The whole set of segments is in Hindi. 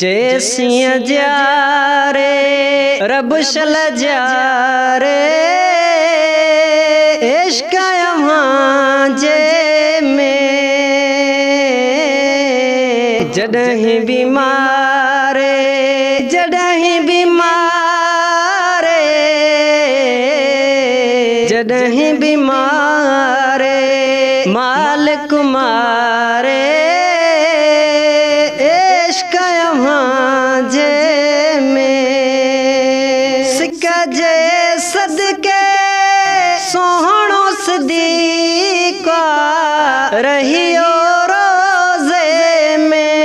जैसिया जा रे रब शल जा रे इश्क जे में जडहीं बीमारे जडहीं बीमारे जडहीं बीमारे मालिक मारे इश्क जे में सिक्का जे सदके सोहणो सदीका रहियो रोज़े में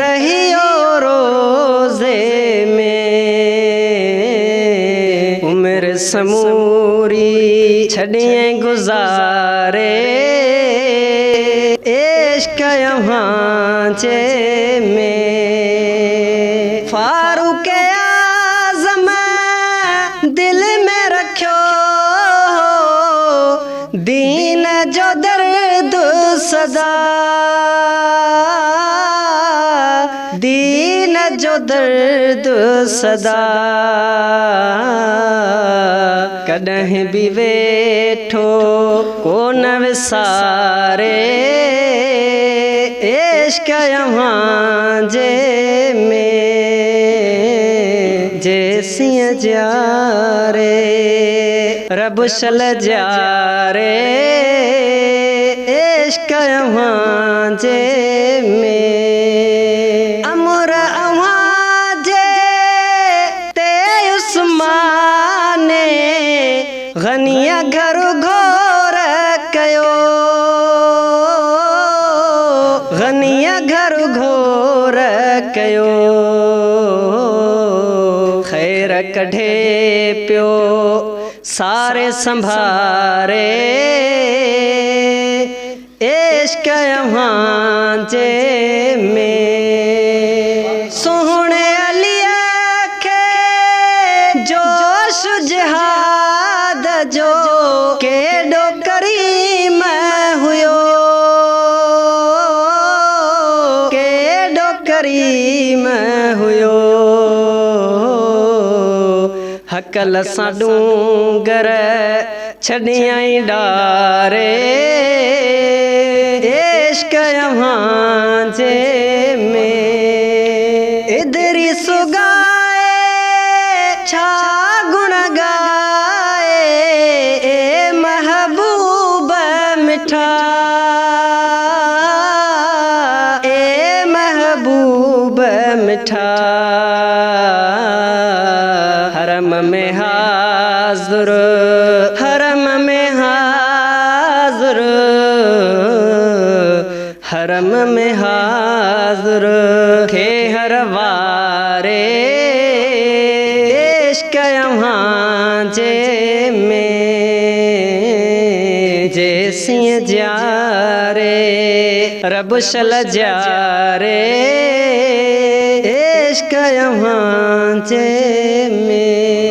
रहियो रोज़े में उम्र समूरी छड़िए गुजारे इश्क जे में फारूक आज़म दिल में रखो दीन जो दर्द सदा दीन जो दर्द सदा कॾहिं भी वेठो कोन विसारे इश्क जे में जैसिया जा रे रब शल जा रे इश्क जे में अमर जे ते उस्माने गनिया घर घोर कयो गनिया घर घोर कयो खैर कढे पियो सारे संभारे इश्क जे में सोहणे अलिया के जोश जिहाद जो केॾो करीम हुयो केॾो करीम हुयो हकल सां डूंगर छॾियई डारे इश्क जे में इदरी सुगाए छा गुण गाए ए महबूब मिठा ए महबूब मिठा हरम में हाज़ुर हरम में हाज़ुर हरम में हाज़ुर खे हर वारे इश्क जे में जैसिया जा रे रब शल जा रे इश्क जे में।